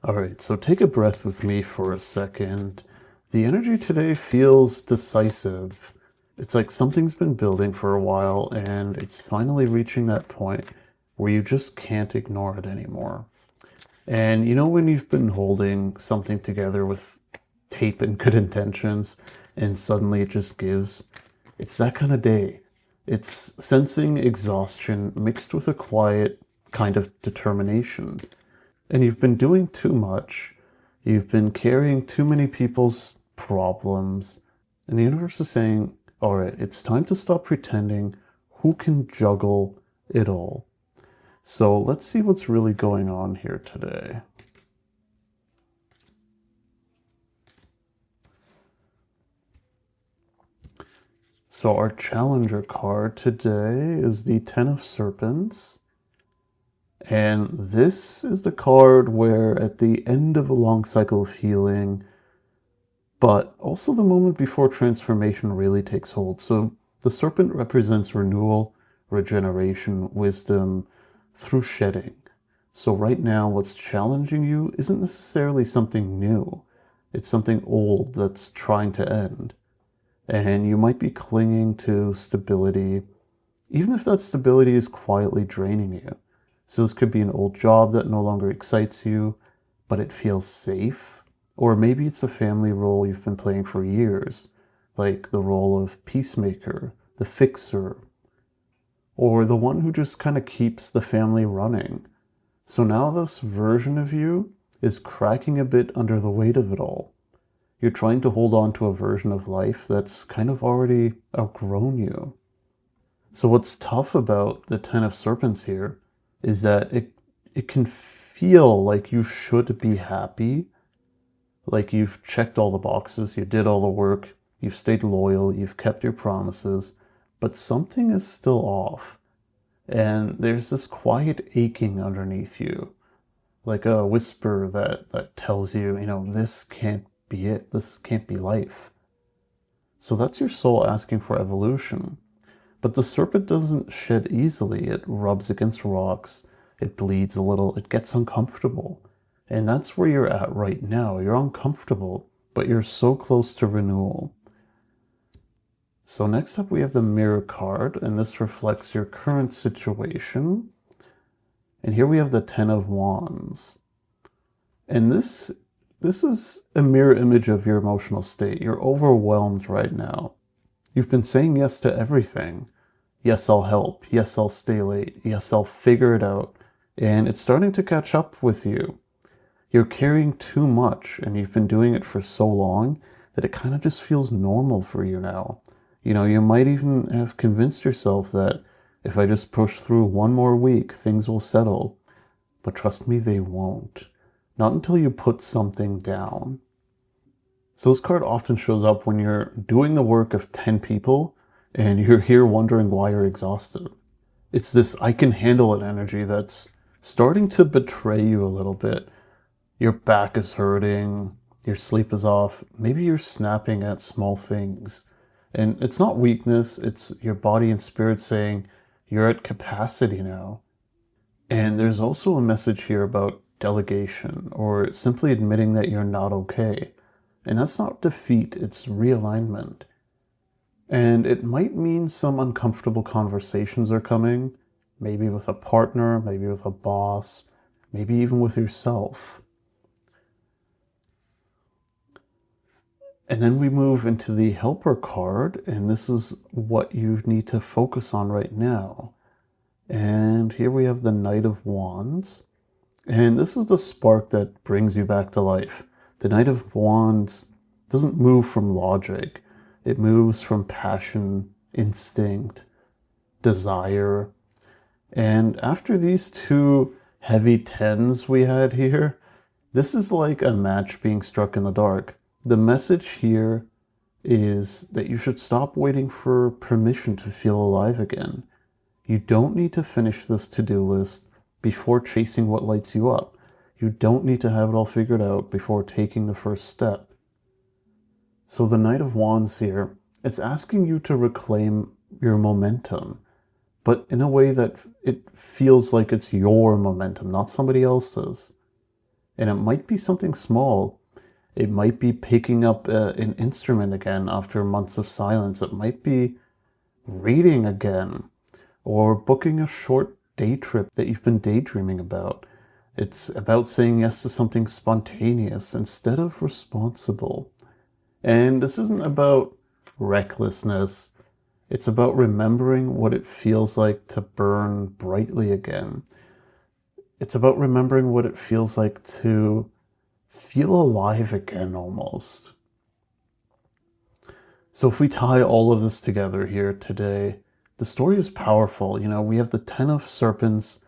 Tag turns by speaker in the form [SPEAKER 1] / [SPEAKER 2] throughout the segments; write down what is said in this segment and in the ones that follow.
[SPEAKER 1] All right, so take a breath with me for a second. The energy today feels decisive. It's like something's been building for a while and it's finally reaching that point where you just can't ignore it anymore. And you know when you've been holding something together with tape and good intentions and suddenly it just gives? It's that kind of day. It's sensing exhaustion mixed with a quiet kind of determination. And you've been doing too much. You've been carrying too many people's problems. And the universe is saying, all right, it's time to stop pretending who can juggle it all. So let's see what's really going on here today. So our challenger card today is the Ten of Serpents. And this is the card where at the end of a long cycle of healing, but also the moment before transformation really takes hold. So the serpent represents renewal, regeneration, wisdom through shedding. So right now, what's challenging you isn't necessarily something new. It's something old that's trying to end. And you might be clinging to stability, even if that stability is quietly draining you. So this could be an old job that no longer excites you, but it feels safe. Or maybe it's a family role you've been playing for years, like the role of peacemaker, the fixer, or the one who just kind of keeps the family running. So now this version of you is cracking a bit under the weight of it all. You're trying to hold on to a version of life that's kind of already outgrown you. So what's tough about the Ten of Serpents here is that it can feel like you should be happy, like you've checked all the boxes, you did all the work, you've stayed loyal, you've kept your promises, but something is still off. And there's this quiet aching underneath you, like a whisper that tells you, this can't be it, this can't be life. So that's your soul asking for evolution. But the serpent doesn't shed easily. It rubs against rocks, it bleeds a little, it gets uncomfortable. And that's where you're at right now. You're uncomfortable, but you're so close to renewal. So next up we have the Mirror card, and this reflects your current situation. And here we have the Ten of Wands. And this is a mirror image of your emotional state. You're overwhelmed right now. You've been saying yes to everything. Yes, I'll help. Yes, I'll stay late. Yes, I'll figure it out. And it's starting to catch up with you. You're carrying too much, and you've been doing it for so long that it kind of just feels normal for you now. You might even have convinced yourself that if I just push through one more week, things will settle. But trust me, they won't. Not until you put something down. So this card often shows up when you're doing the work of 10 people and you're here wondering why you're exhausted. It's this I can handle it energy that's starting to betray you a little bit. Your back is hurting, your sleep is off, maybe you're snapping at small things. And it's not weakness, it's your body and spirit saying you're at capacity now. And there's also a message here about delegation or simply admitting that you're not okay. And that's not defeat, it's realignment. And it might mean some uncomfortable conversations are coming, maybe with a partner, maybe with a boss, maybe even with yourself. And then we move into the Helper card, and this is what you need to focus on right now. And here we have the Knight of Wands. And this is the spark that brings you back to life. The Knight of Wands doesn't move from logic. It moves from passion, instinct, desire. And after these two heavy tens we had here, this is like a match being struck in the dark. The message here is that you should stop waiting for permission to feel alive again. You don't need to finish this to-do list before chasing what lights you up. You don't need to have it all figured out before taking the first step. So the Knight of Wands here, it's asking you to reclaim your momentum, but in a way that it feels like it's your momentum, not somebody else's. And it might be something small. It might be picking up an instrument again after months of silence. It might be reading again, or booking a short day trip that you've been daydreaming about. It's about saying yes to something spontaneous instead of responsible. And this isn't about recklessness. It's about remembering what it feels like to burn brightly again. It's about remembering what it feels like to feel alive again, almost. So if we tie all of this together here today, the story is powerful. We have the Ten of Serpents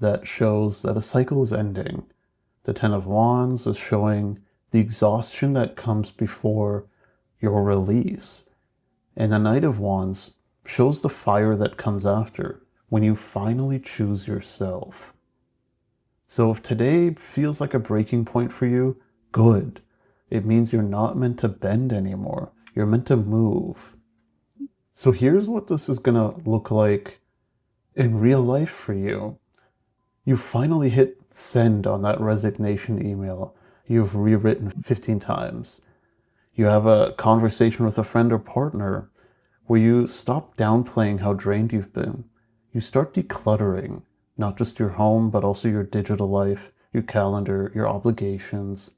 [SPEAKER 1] that shows that a cycle is ending. The Ten of Wands is showing the exhaustion that comes before your release. And the Knight of Wands shows the fire that comes after, when you finally choose yourself. So if today feels like a breaking point for you, good. It means you're not meant to bend anymore. You're meant to move. So here's what this is going to look like in real life for you. You finally hit send on that resignation email you've rewritten 15 times. You have a conversation with a friend or partner where you stop downplaying how drained you've been. You start decluttering, not just your home, but also your digital life, your calendar, your obligations.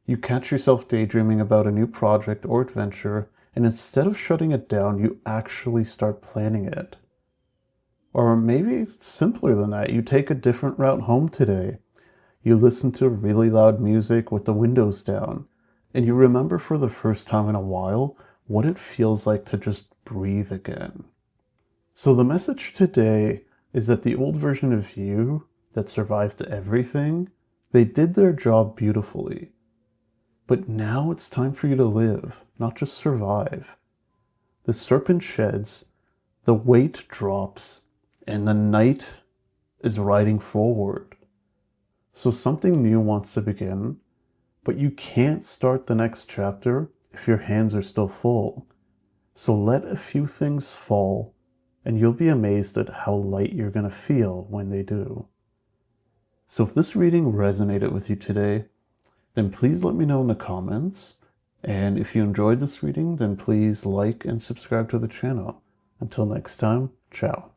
[SPEAKER 1] You catch yourself daydreaming about a new project or adventure, and instead of shutting it down, you actually start planning it. Or maybe it's simpler than that. You take a different route home today. You listen to really loud music with the windows down, and you remember for the first time in a while what it feels like to just breathe again. So the message today is that the old version of you that survived everything, they did their job beautifully. But now it's time for you to live, not just survive. The serpent sheds, the weight drops, and the knight is riding forward. So something new wants to begin, but you can't start the next chapter if your hands are still full. So let a few things fall, and you'll be amazed at how light you're going to feel when they do. So if this reading resonated with you today, then please let me know in the comments. And if you enjoyed this reading, then please like and subscribe to the channel. Until next time, ciao.